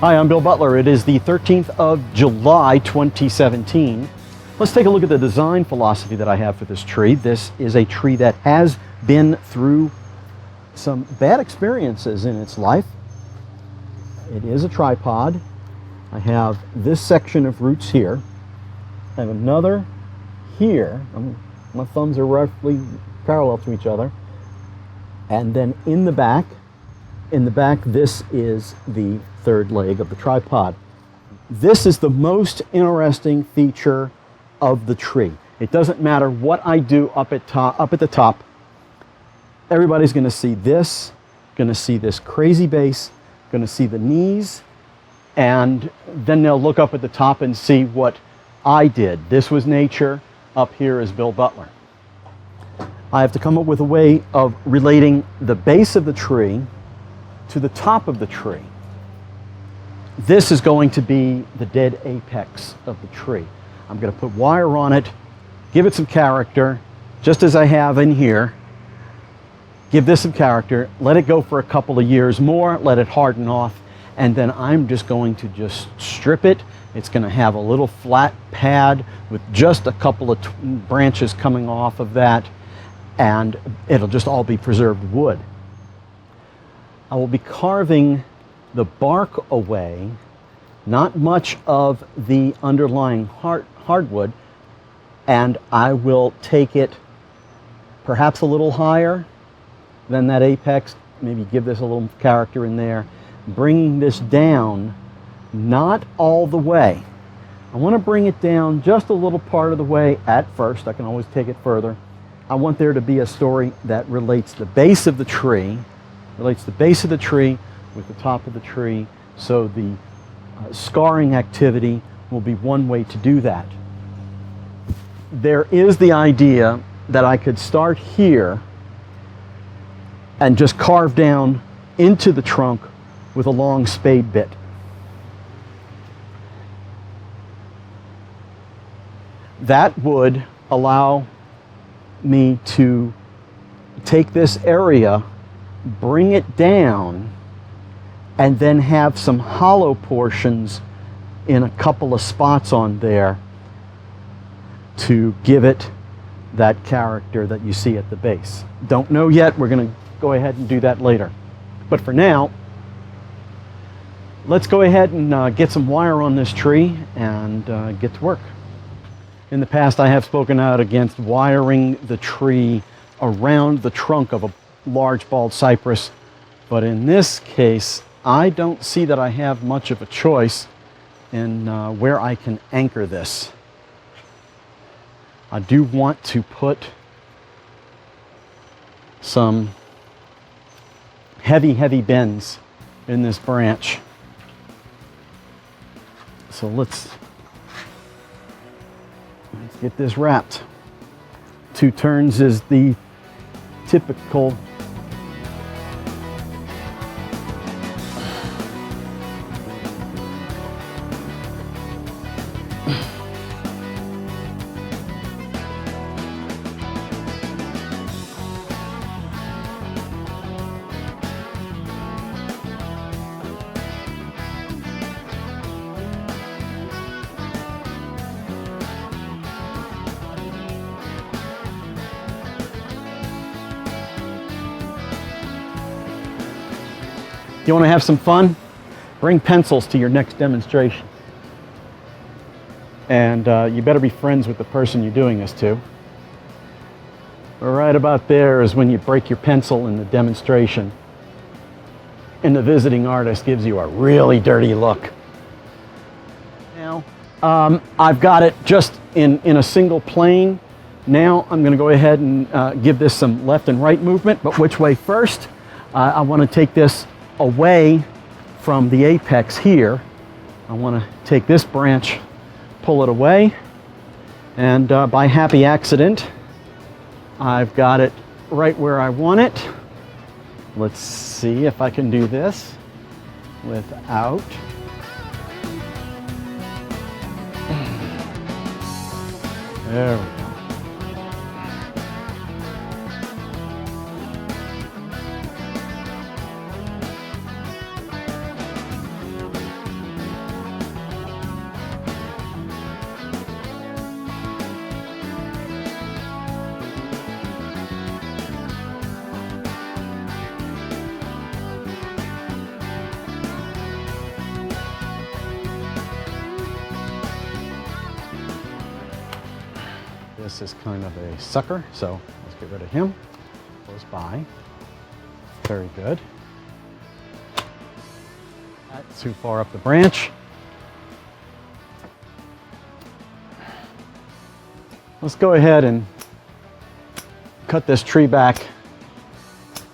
Hi, I'm Bill Butler. It is the 13th of July, 2017. Let's take a look at the design philosophy that I have for this tree. This is a tree that has been through some bad experiences in its life. It is a tripod. I have this section of roots here. I have another here. My thumbs are roughly parallel to each other. And then in the back, this is the third leg of the tripod. This is the most interesting feature of the tree. It doesn't matter what I do up at the top. Everybody's going to see this crazy base, going to see the knees, and then they'll look up at the top and see what I did. This was nature. Up here is Bill Butler. I have to come up with a way of relating the base of the tree to the top of the tree. This is going to be the dead apex of the tree. I'm going to put wire on it, give it some character, just as I have in here. Give this some character, let it go for a couple of years more, let it harden off, and then I'm just going to just strip it. It's going to have a little flat pad with just a couple of branches coming off of that, and it'll just all be preserved wood. I will be carving the bark away, not much of the underlying hardwood, and I will take it perhaps a little higher than that apex, maybe give this a little character in there, bringing this down, not all the way. I want to bring it down just a little part of the way at first. I can always take it further. I want there to be a story that relates the base of the tree, with the top of the tree, so the scarring activity will be one way to do that. There is the idea that I could start here and just carve down into the trunk with a long spade bit. That would allow me to take this area, bring it down, and then have some hollow portions in a couple of spots on there to give it that character that you see at the base. Don't know yet. We're going to go ahead and do that later. But for now, let's go ahead and get some wire on this tree and get to work. In the past, I have spoken out against wiring the tree around the trunk of a large bald cypress, but in this case, I don't see that I have much of a choice in where I can anchor this. I do want to put some heavy bends in this branch. So let's get this wrapped. 2 turns is the typical You want to have some fun? Bring pencils to your next demonstration. And you better be friends with the person you're doing this to. Right about there is when you break your pencil in the demonstration, and the visiting artist gives you a really dirty look. Now, I've got it just in a single plane. Now I'm going to go ahead and give this some left and right movement, but which way first? I want to take this away from the apex here. I want to take this branch, pull it away, and by happy accident, I've got it right where I want it. Let's see if I can do this without. There we go. This is kind of a sucker, so let's get rid of him. Goes by. Very good. Not too far up the branch. Let's go ahead and cut this tree back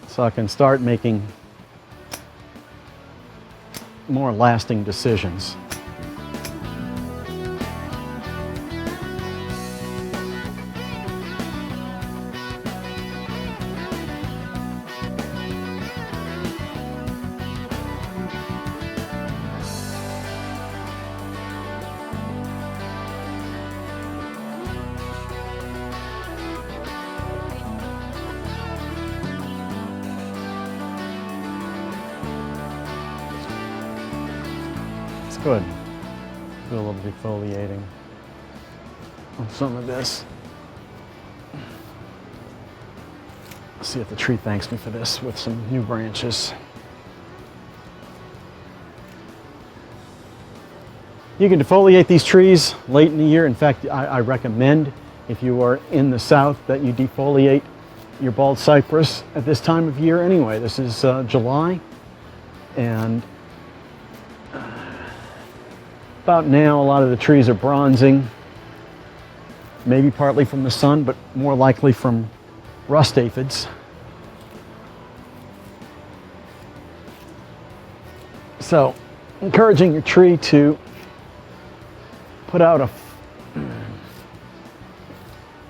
so I can start making more lasting decisions. Good. Do a little defoliating on some of this. Let's see if the tree thanks me for this with some new branches. You can defoliate these trees late in the year. In fact, I recommend, if you are in the south, that you defoliate your bald cypress at this time of year anyway. This is July, and about now, a lot of the trees are bronzing, maybe partly from the sun, but more likely from rust aphids. So, encouraging your tree to put out a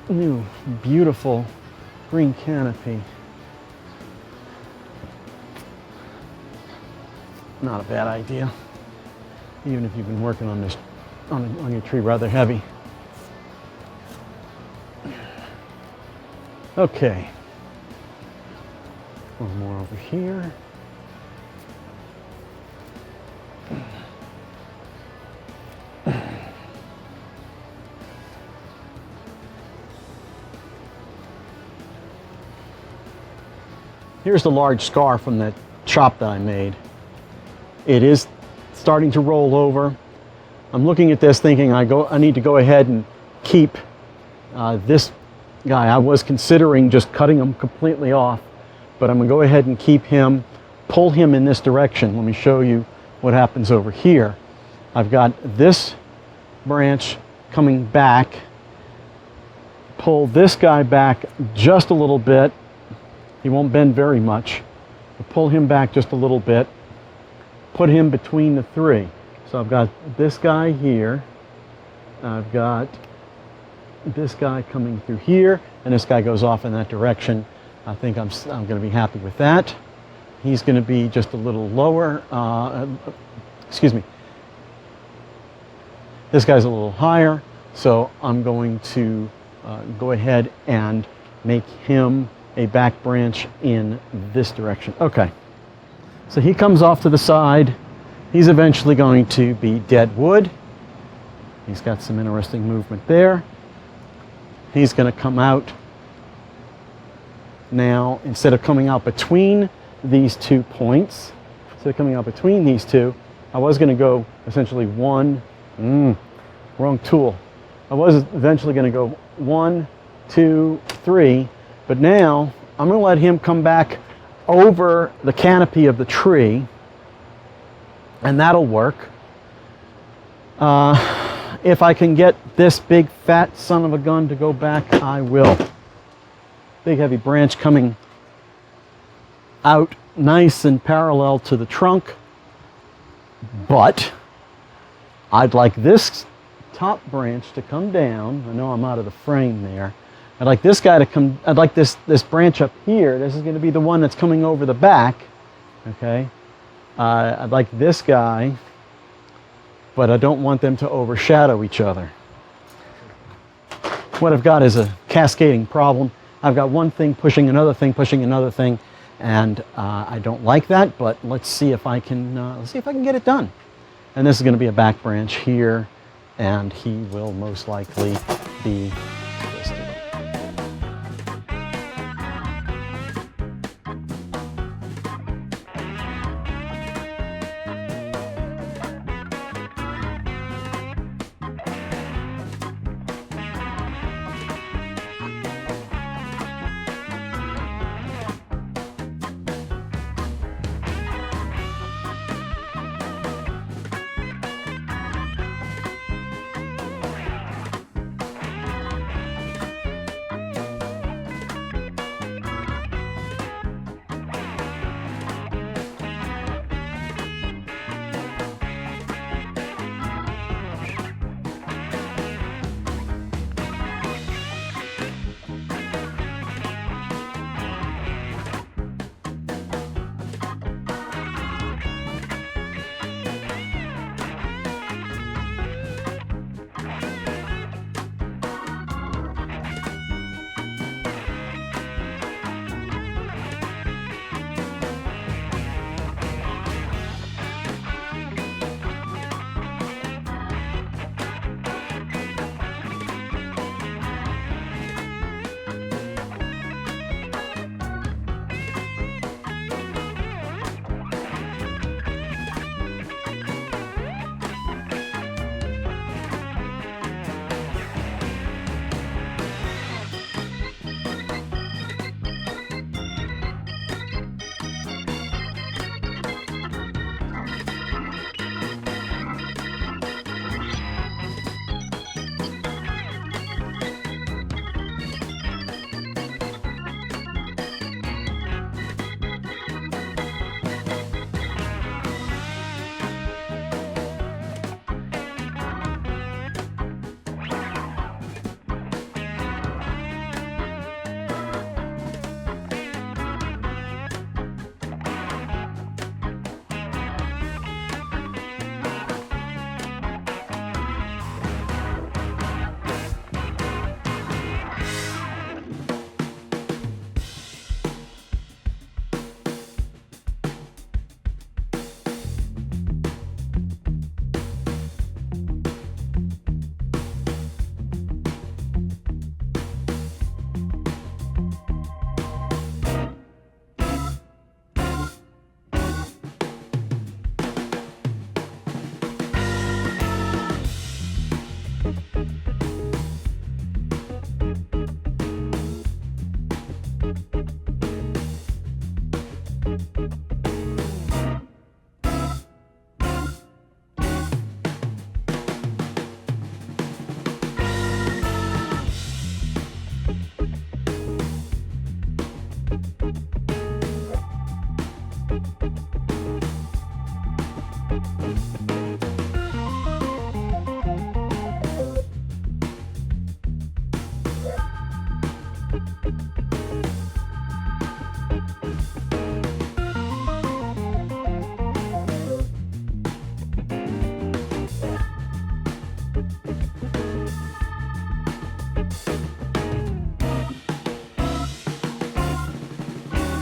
new, beautiful green canopy. Not a bad idea, even if you've been working on this on your tree rather heavy. Okay, one more over here. Here's the large scar from that chop that I made. It is starting to roll over. I'm looking at this thinking I need to go ahead and keep this guy. I was considering just cutting him completely off, but I'm gonna go ahead and keep him, pull him in this direction. Let me show you what happens over here. I've got this branch coming back, pull this guy back just a little bit. He won't bend very much. I'll pull him back just a little bit, put him between the three. So I've got this guy here, I've got this guy coming through here, and this guy goes off in that direction. I think I'm going to be happy with that. He's going to be just a little lower, excuse me. This guy's a little higher, so I'm going to go ahead and make him a back branch in this direction. Okay, so he comes off to the side. He's eventually going to be dead wood. He's got some interesting movement there. He's going to come out now, instead of coming out between these 2 points, instead of coming out between these two, I was going to go essentially wrong tool. I was eventually going to go 1, 2, 3, but now I'm going to let him come back over the canopy of the tree, and that'll work. If I can get this big fat son of a gun to go back, I will. Big heavy branch coming out nice and parallel to the trunk, but I'd like this top branch to come down. I know I'm out of the frame there. I'd like this guy to come, I'd like this branch up here. This is going to be the one that's coming over the back, okay? I'd like this guy, but I don't want them to overshadow each other. What I've got is a cascading problem. I've got one thing pushing another thing, and I don't like that, but let's see if I can get it done. And this is going to be a back branch here, and he will most likely be listed.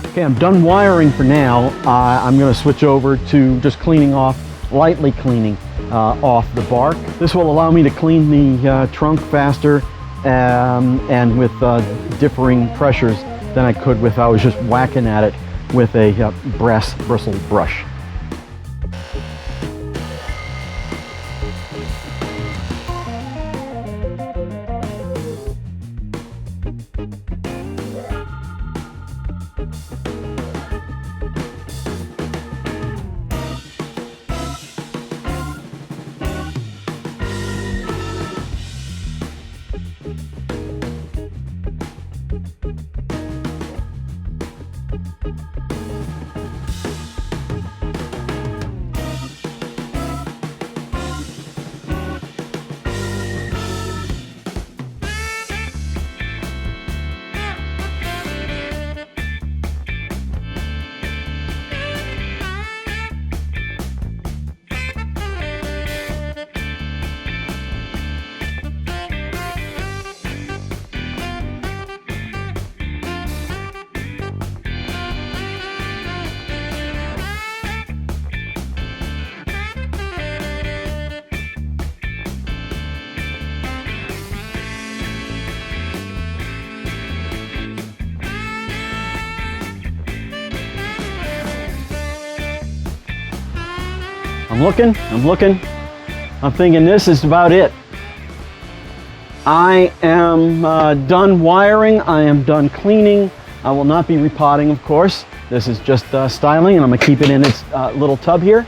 Okay, I'm done wiring for now. I'm going to switch over to just lightly cleaning off the bark. This will allow me to clean the trunk faster and with differing pressures than I could if I was just whacking at it with a brass bristle brush. I'm looking. I'm thinking this is about it. I am done wiring. I am done cleaning. I will not be repotting, of course. This is just styling, and I'm gonna keep it in its little tub here.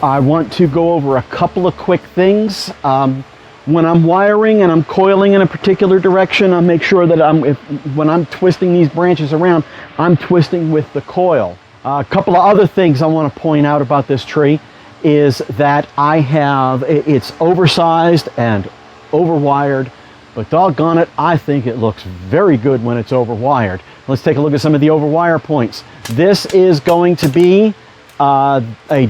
I want to go over a couple of quick things. When I'm wiring and I'm coiling in a particular direction, I make sure that when I'm twisting these branches around, I'm twisting with the coil. A couple of other things I want to point out about this tree is that it's oversized and overwired, but doggone it, I think it looks very good when it's overwired. Let's take a look at some of the overwire points. This is going to be a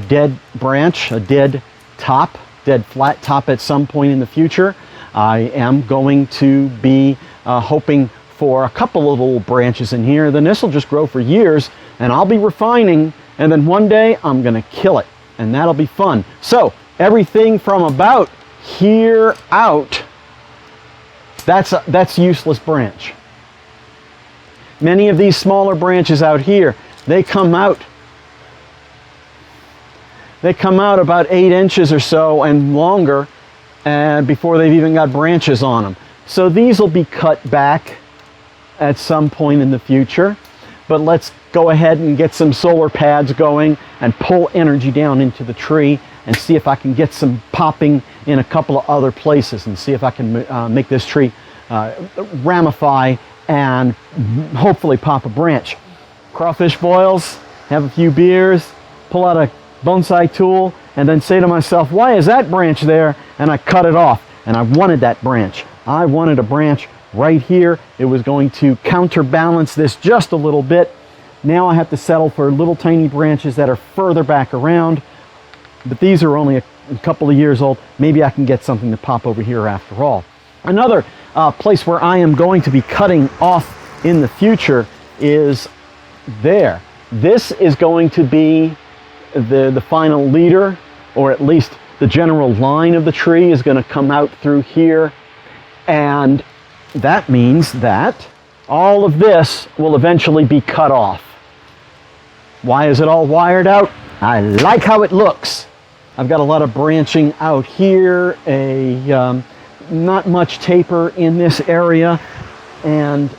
dead branch, a dead flat top at some point in the future. I am going to be hoping for a couple of little branches in here. Then this will just grow for years, and I'll be refining, and then one day I'm gonna kill it, and that'll be fun. So everything from about here out, that's useless branch. Many of these smaller branches out here, they come out about 8 inches or so and longer, and before they've even got branches on them. So these will be cut back at some point in the future, but let's go ahead and get some solar pads going and pull energy down into the tree and see if I can get some popping in a couple of other places and see if I can make this tree ramify and hopefully pop a branch. Crawfish boils, have a few beers, pull out a bonsai tool, and then say to myself, why is that branch there? And I cut it off, and I wanted that branch. I wanted a branch right here. It was going to counterbalance this just a little bit. Now I have to settle for little tiny branches that are further back around, but these are only a couple of years old. Maybe I can get something to pop over here after all. Another place where I am going to be cutting off in the future is there. This is going to be the final leader, or at least the general line of the tree is going to come out through here, and that means that all of this will eventually be cut off. Why is it all wired out? I like how it looks. I've got a lot of branching out here, not much taper in this area, and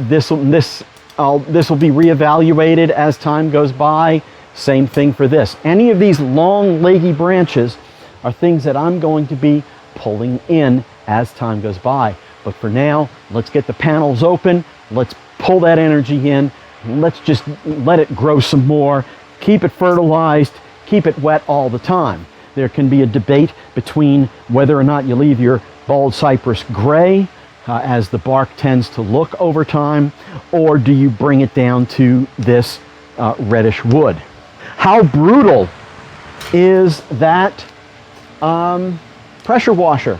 this will be reevaluated as time goes by. Same thing for this. Any of these long, leggy branches are things that I'm going to be pulling in as time goes by. But for now, let's get the panels open. Let's pull that energy in. Let's just let it grow some more. Keep it fertilized. Keep it wet all the time. There can be a debate between whether or not you leave your bald cypress gray as the bark tends to look over time, or do you bring it down to this reddish wood. How brutal is that pressure washer?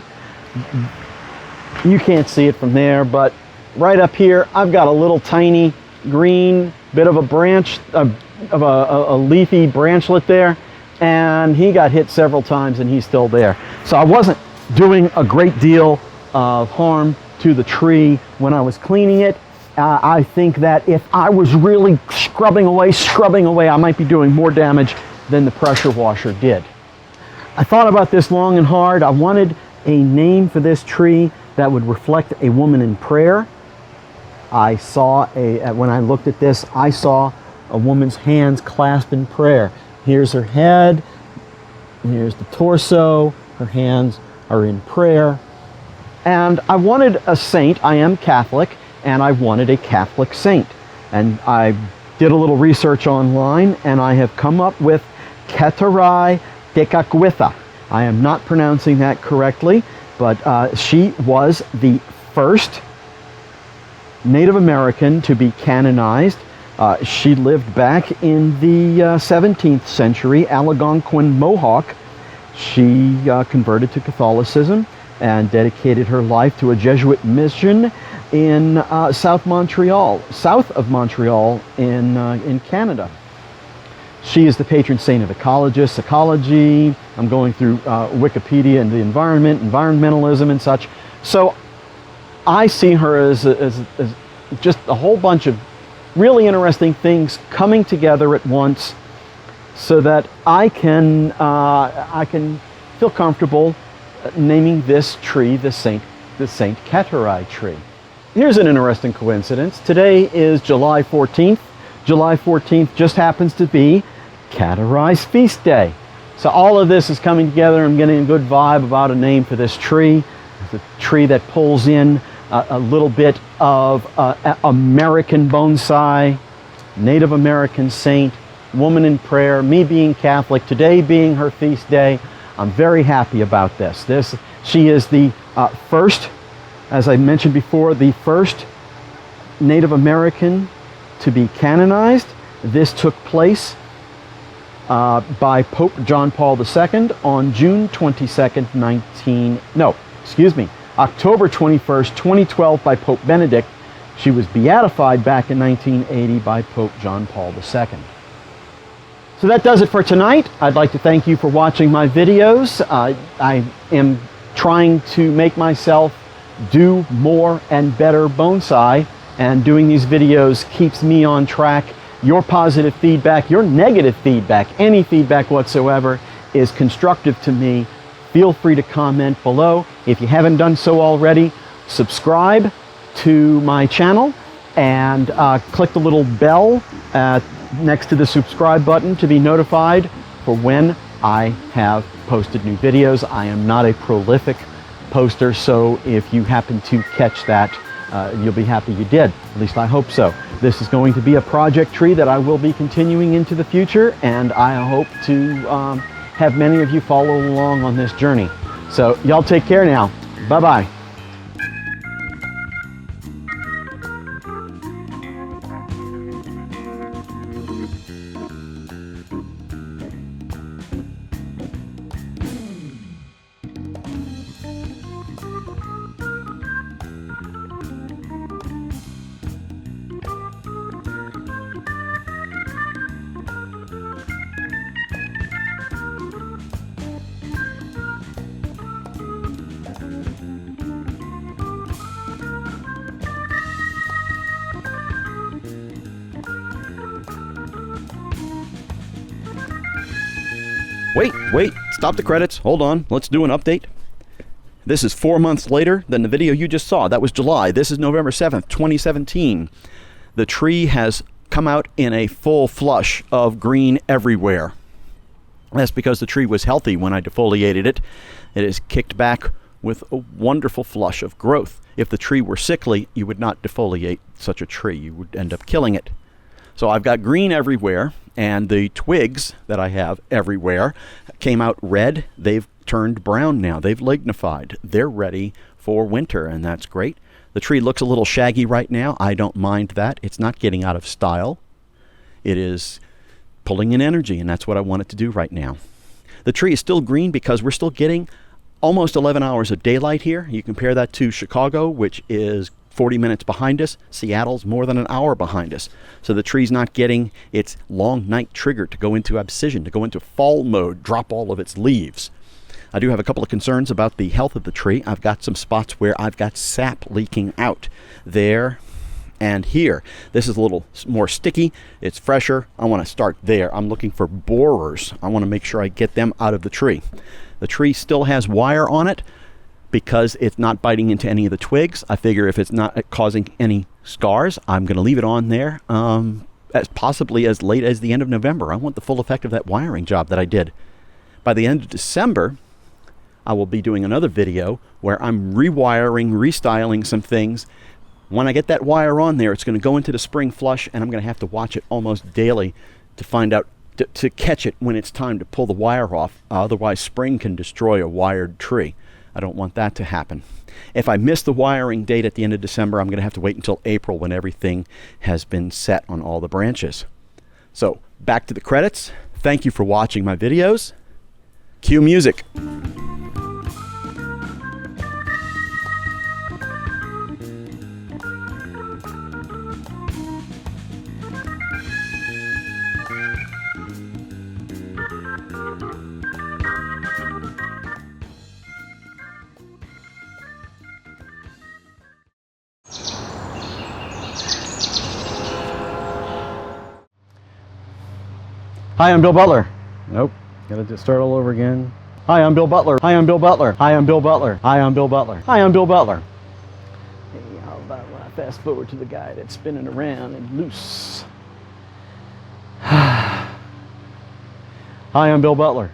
You can't see it from there, but right up here I've got a little tiny green bit of a branch, of a leafy branchlet there, and he got hit several times and he's still there. So I wasn't doing a great deal of harm to the tree when I was cleaning it. I think that if I was really scrubbing away, I might be doing more damage than the pressure washer did. I thought about this long and hard. I wanted a name for this tree that would reflect a woman in prayer. I saw when I looked at this, I saw a woman's hands clasped in prayer. Here's her head, here's the torso, her hands are in prayer. And I wanted a saint. I am Catholic, and I wanted a Catholic saint. And I did a little research online, and I have come up with Kateri Tekakwitha. I am not pronouncing that correctly, but she was the first Native American to be canonized. She lived back in the 17th century, Algonquin Mohawk. She converted to Catholicism and dedicated her life to a Jesuit mission in south of Montreal in Canada. She is the patron saint of ecologists, ecology. I'm going through Wikipedia and the environment, environmentalism and such. So I see her as just a whole bunch of really interesting things coming together at once, so that I can feel comfortable naming this tree the Saint Kateri tree. Here's an interesting coincidence. Today is July 14th. July 14th just happens to be Kateri's feast day. So all of this is coming together. I'm getting a good vibe about a name for this tree. It's a tree that pulls in a little bit of American bonsai, Native American saint, woman in prayer, me being Catholic, today being her feast day. I'm very happy about this. She is the first, as I mentioned before, the first Native American to be canonized. This took place by Pope John Paul II on June 22nd, October 21st, 2012 by Pope Benedict. She was beatified back in 1980 by Pope John Paul II. So that does it for tonight. I'd like to thank you for watching my videos. I am trying to make myself do more and better bonsai, and doing these videos keeps me on track. Your positive feedback, your negative feedback, any feedback whatsoever is constructive to me. Feel free to comment below. If you haven't done so already, subscribe to my channel and click the little bell next to the subscribe button to be notified for when I have posted new videos. I am not a prolific poster, so if you happen to catch that, you'll be happy you did. At least I hope so. This is going to be a project tree that I will be continuing into the future, and I hope to have many of you follow along on this journey. So y'all take care now. Bye-bye. Wait, stop the credits. Hold on, let's do an update. This is 4 months later than the video you just saw. That was July. This is November 7th, 2017. The tree has come out in a full flush of green everywhere. That's because the tree was healthy when I defoliated it. It is kicked back with a wonderful flush of growth. If the tree were sickly, you would not defoliate such a tree. You would end up killing it. So I've got green everywhere, and the twigs that I have everywhere came out red. They've turned brown now. They've lignified. They're ready for winter, and that's great. The tree looks a little shaggy right now. I don't mind that. It's not getting out of style. It is pulling in energy, and that's what I want it to do right now. The tree is still green because we're still getting almost 11 hours of daylight here. You compare that to Chicago, which is 40 minutes behind us. Seattle's more than an hour behind us. So the tree's not getting its long night trigger to go into abscission, to go into fall mode, drop all of its leaves. I do have a couple of concerns about the health of the tree. I've got some spots where I've got sap leaking out there and here. This is a little more sticky. It's fresher. I want to start there. I'm looking for borers. I want to make sure I get them out of the tree. The tree still has wire on it because it's not biting into any of the twigs. I figure if it's not causing any scars, I'm going to leave it on there as possibly as late as the end of November. I want the full effect of that wiring job that I did. By the end of December, I will be doing another video where I'm rewiring, restyling some things. When I get that wire on there, it's going to go into the spring flush, and I'm going to have to watch it almost daily to find out, to catch it when it's time to pull the wire off. Otherwise, spring can destroy a wired tree. I don't want that to happen. If I miss the wiring date at the end of December, I'm going to have to wait until April when everything has been set on all the branches. So, back to the credits. Thank you for watching my videos. Cue music. Hi, I'm Bill Butler. Nope, gotta just start all over again. Hi, I'm Bill Butler. Hi, I'm Bill Butler. Hi, I'm Bill Butler. Hi, I'm Bill Butler. Hi, I'm Bill Butler. Hey, how about when I fast forward to the guy that's spinning around and loose? Hi, I'm Bill Butler.